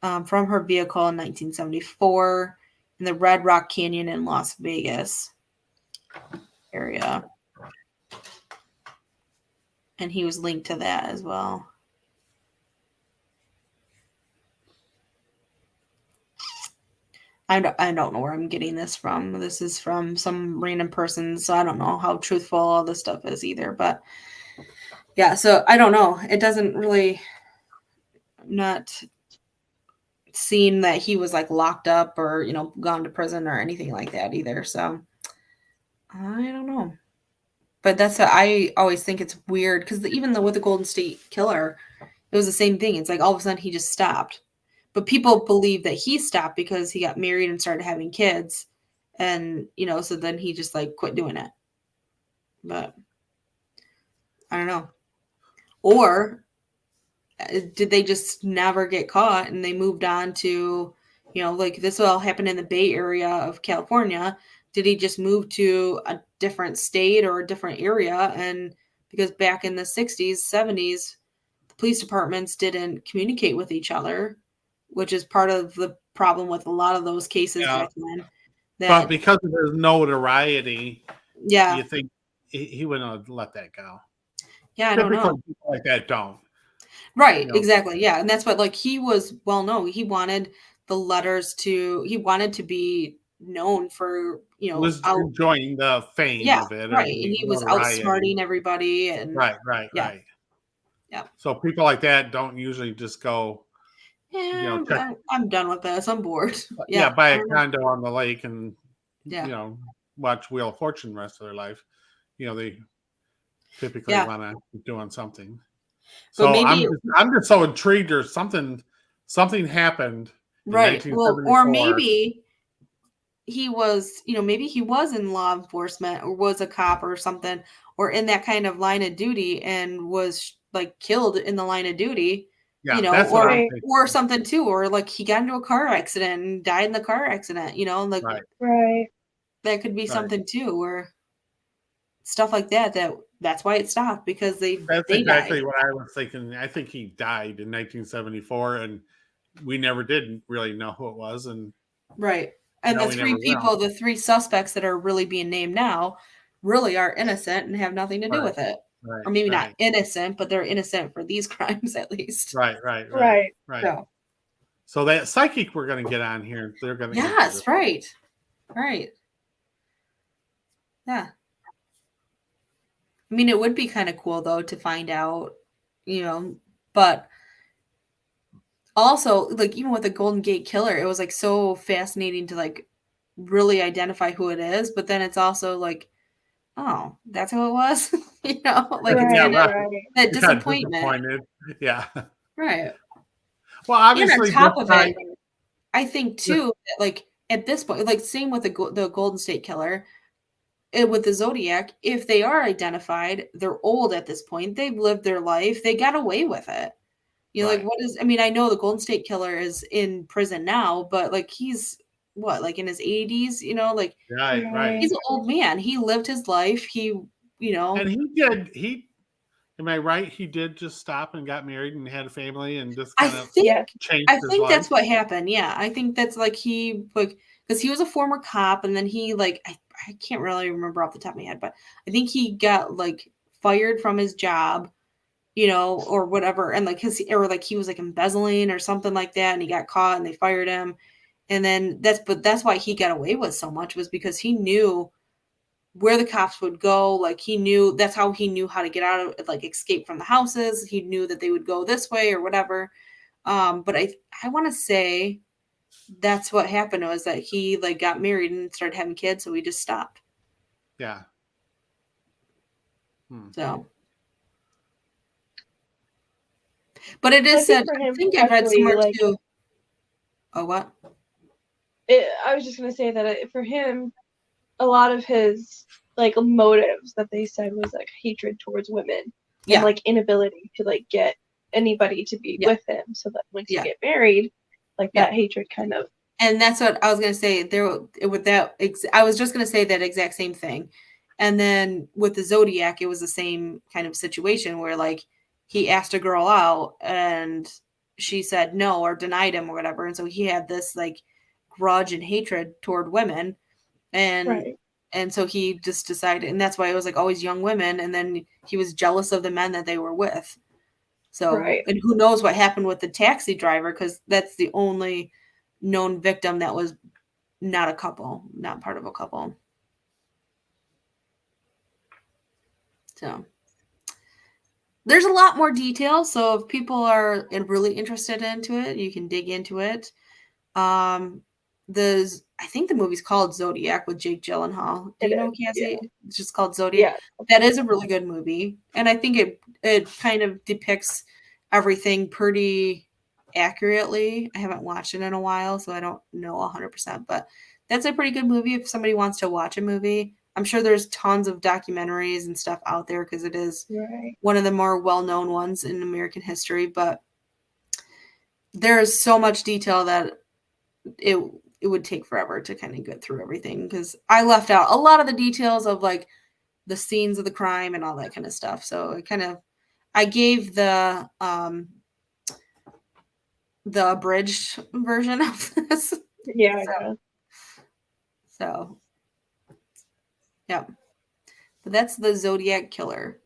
from her vehicle in 1974 in the Red Rock Canyon in Las Vegas area. And he was linked to that as well. I don't know where I'm getting this from. This is from some random person, so I don't know how truthful all this stuff is either. But yeah, so I don't know. It doesn't really not seen that he was like locked up or, gone to prison or anything like that either. So I don't know. But I always think it's weird because even with the Golden State Killer, it was the same thing. It's like all of a sudden he just stopped. But people believe that he stopped because he got married and started having kids. And, so then he just like quit doing it. But I don't know. Or did they just never get caught and they moved on to, like this all happened in the Bay Area of California. Did he just move to a different state or a different area? And because back in the 60s, 70s, the police departments didn't communicate with each other, which is part of the problem with a lot of those cases back then. But because of his notoriety, yeah, you think he wouldn't have let that go. Yeah, I don't know. People like that don't. Right, exactly. Yeah, and that's what like he was well known. He wanted the letters he wanted to be known for, was enjoying the fame of it. Right. And he was outsmarting everybody and right. Yeah. So people like that don't usually just go, I'm done with this. I'm bored. Buy a condo on the lake and watch Wheel of Fortune the rest of their life. They typically want to be doing something. So maybe, I'm just so intrigued. Or something happened, right? Well, or maybe he was, maybe he was in law enforcement or was a cop or something, or in that kind of line of duty and was like killed in the line of duty. That's or something too, or like he got into a car accident and died in the car accident. Like right. That could be something too, or stuff like that. That's why it stopped because That's exactly what I was thinking. I think he died in 1974, and we never did really know who it was. And right, and the three suspects that are really being named now, really are innocent and have nothing to do with it. Right, or maybe not innocent, but they're innocent for these crimes at least. Right. So that psychic we're going to get on here, they're going to right. Yeah. I mean, it would be kind of cool though to find out, but also like even with the Golden Gate Killer, it was like so fascinating to like really identify who it is, but then it's also like, oh, that's who it was. Like it's kind of that disappointment. Yeah. Right. Well, obviously, and on top of it, I think too that like at this point, like same with the Golden State Killer, with the Zodiac, if they are identified, they're old at this point. They've lived their life. They got away with it. Like what is? I mean, I know the Golden State Killer is in prison now, but like he's what, like in his 80s? Like right. He's an old man. He lived his life. He, and he Am I right? He did just stop and got married and had a family and just I kind of think Yeah. changed I his think life. that's what happened. Yeah, I think that's like because he was a former cop, and then he like I can't really remember off the top of my head, but I think he got like fired from his job, or whatever, and like he was like embezzling or something like that, and he got caught and they fired him, and then that's why he got away with so much, was because he knew where the cops would go. Like that's how he knew how to get out of, like, escape from the houses. He knew that they would go this way or whatever. But I want to say that's what happened, was that he like got married and started having kids, so he just stopped. Yeah. So, but it I is think said. for I him, think I've read especially, somewhere like, too. Oh, what? I was just gonna say that for him, a lot of his like motives that they said was like hatred towards women Yeah. and like inability to like get anybody to be Yeah. with him, so that once Yeah. you get married, like Yeah. that hatred kind of. And that's what I was gonna say. I was just gonna say that exact same thing. And then with the Zodiac, it was the same kind of situation where like he asked a girl out and she said no or denied him or whatever, and so he had this like grudge and hatred toward women, and Right. and so he just decided, and that's why it was like always young women, and then he was jealous of the men that they were with. So, Right. and who knows what happened with the taxi driver, because that's the only known victim that was not a couple, not part of a couple. So there's a lot more detail. So if people are really interested into it, you can dig into it. I think the movie's called Zodiac with Jake Gyllenhaal. Do you know, Cassie? Yeah. It's just called Zodiac. Yeah. That is a really good movie, and I think it kind of depicts everything pretty accurately. I haven't watched it in a while, so I don't know 100%, but that's a pretty good movie if somebody wants to watch a movie. I'm sure there's tons of documentaries and stuff out there because it is Right. one of the more well-known ones in American history, but there's so much detail that it would take forever to kind of get through everything, because I left out a lot of the details of like the scenes of the crime and all that kind of stuff. So I gave the abridged version of this. Yeah. So yeah. But that's the Zodiac Killer.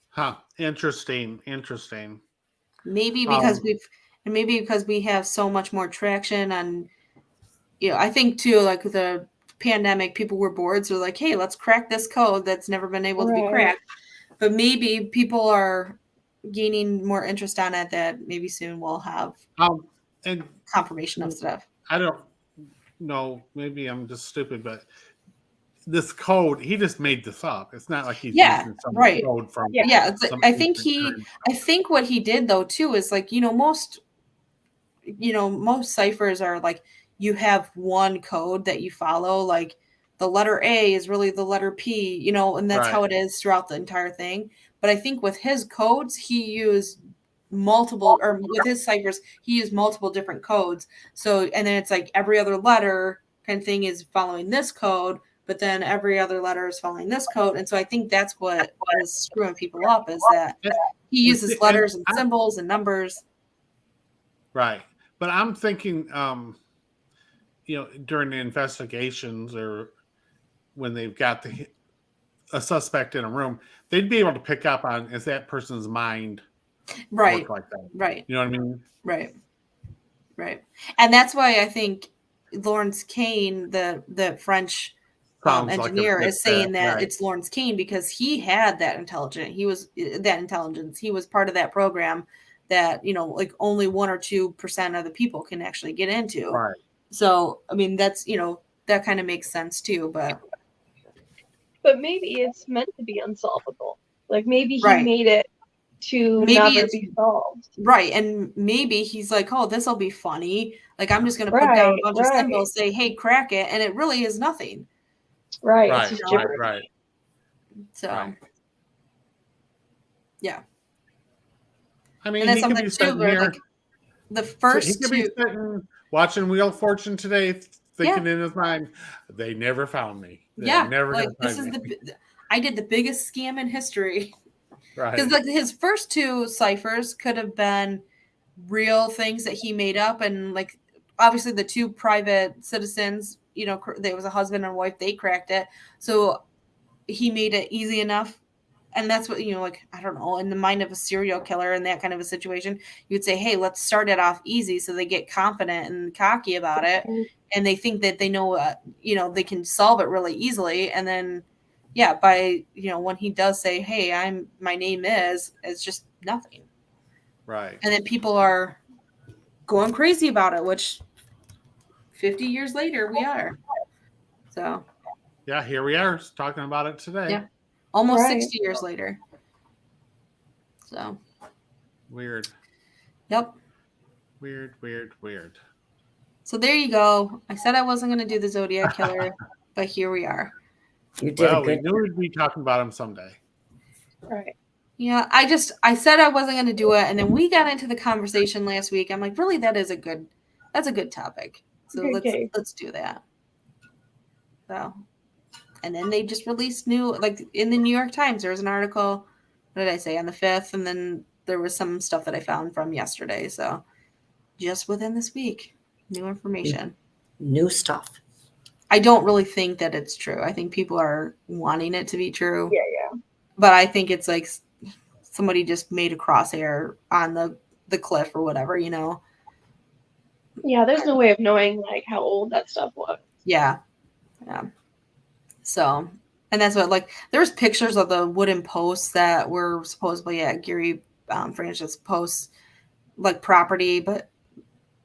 Huh. Interesting. Maybe because we have so much more traction on, I think too, like with the pandemic, people were bored. So like, hey, let's crack this code that's never been able to be cracked. But maybe people are gaining more interest on it, that maybe soon we'll have and confirmation of stuff. I don't know. Maybe I'm just stupid, but this code, he just made this up. It's not like he's using some code from. Yeah. I think what he did though too is like, most ciphers are like, you have one code that you follow, like the letter A is really the letter P, and that's how it is throughout the entire thing. But I think with his codes, he used with his ciphers, he used multiple different codes. So, and then it's like every other letter kind of thing is following this code, but then every other letter is following this code. And so I think that's what was screwing people up, is that he uses letters and symbols and numbers. Right. But I'm thinking, during the investigations, or when they've got a suspect in a room, they'd be able to pick up on, is that person's mind right like that? Right. You know what I mean? Right. And that's why I think Lawrence Kane, the French engineer, is saying that it's Lawrence Kane, because he had that intelligence. He was part of that program that, like only 1 or 2% of the people can actually get into. Right. So, I mean, that's, that kind of makes sense too, but maybe it's meant to be unsolvable. Like maybe he made it to never be solved. Right. And maybe he's like, oh, this will be funny. Like, I'm just going to put down a bunch of symbols, say, hey, crack it. And it really is nothing. Right. Right. So, yeah. I mean, and that's he could be sitting here. Like, the first he could be sitting watching Wheel of Fortune today, thinking in his mind, they never found me. They're never like this is me. I did the biggest scam in history. Right. Because like his first two ciphers could have been real things that he made up, and like obviously the two private citizens, there was a husband and wife, they cracked it, so he made it easy enough. And that's what, like, I don't know, in the mind of a serial killer in that kind of a situation, you'd say, hey, let's start it off easy so they get confident and cocky about it, and they think that they know, they can solve it really easily. And then, yeah, by, when he does say, hey, my name is, it's just nothing. Right. And then people are going crazy about it, which 50 years later we are. So. Yeah, here we are talking about it today. Yeah. Almost 60 years later. So. Weird. Yep. Weird. So there you go. I said I wasn't going to do the Zodiac Killer, but here we are. You did a good we knew we'd be talking about him someday. Right. Yeah, I said I wasn't going to do it, and then we got into the conversation last week. I'm like, really, that's a good topic. So let's do that. So, and then they just released new, like in the New York Times, there was an article, what did I say, on the 5th, and then there was some stuff that I found from yesterday. So just within this week, new information. New stuff. I don't really think that it's true. I think people are wanting it to be true. Yeah. But I think it's like somebody just made a crosshair on the cliff or whatever, Yeah, there's no way of knowing like how old that stuff was. Yeah. So, and that's what, like, there was pictures of the wooden posts that were supposedly at Gary Francis Post's like property, but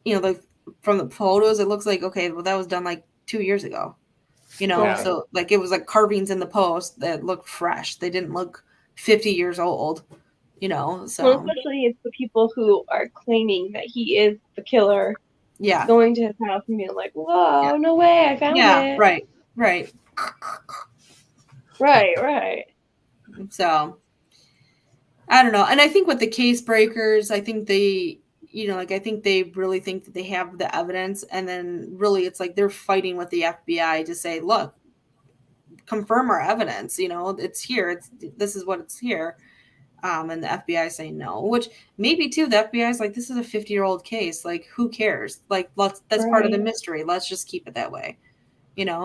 like from the photos, it looks like, okay, well, that was done like 2 years ago, so like it was like carvings in the post that looked fresh. They didn't look 50 years old, so. Well, especially it's the people who are claiming that he is the killer. Yeah. Going to his house and being like, whoa, no way, I found it. Yeah, right. Right. So, I don't know. And I think with the case breakers, I think they, I think they really think that they have the evidence. And then really it's like they're fighting with the FBI to say, look, confirm our evidence. It's here. This is what it's here. And the FBI saying no, which maybe too, the FBI is like, this is a 50-year-old case. Like, who cares? Like, that's part of the mystery. Let's just keep it that way.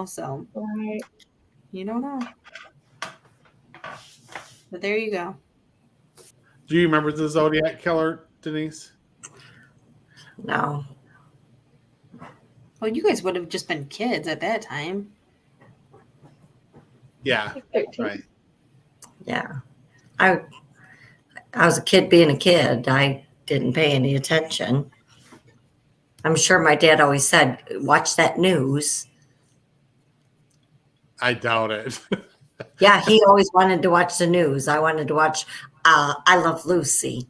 So right. You don't know. But there you go. Do you remember the Zodiac Killer, Denise? No. Well, you guys would have just been kids at that time. Yeah. 13. Right. Yeah. I was a kid being a kid. I didn't pay any attention. I'm sure my dad always said, watch that news. I doubt it. Yeah, he always wanted to watch the news. I wanted to watch I Love Lucy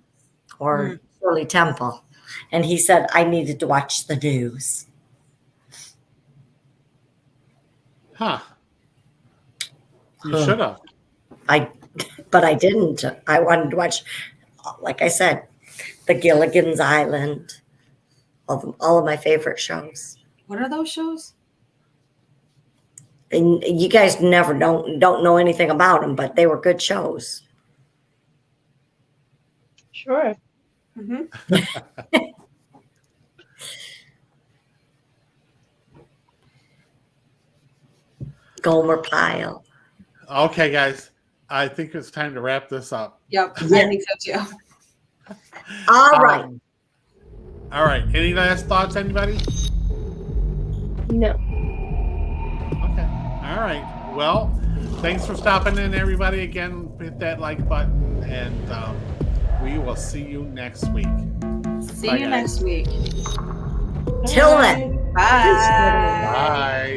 or Shirley Temple. And he said I needed to watch the news. Huh. You should have. But I didn't. I wanted to watch, like I said, the Gilligan's Island, all of my favorite shows. What are those shows? And you guys don't know anything about them, but they were good shows. Sure. Mm-hmm. Gomer Pyle. Okay, guys. I think it's time to wrap this up. Yep, yeah. I think so too. All right. All right. Any last thoughts, anybody? No. Okay. All right. Well, thanks for stopping in, everybody. Again, hit that like button, and we will see you next week. See you next week. Till then. Bye. Bye.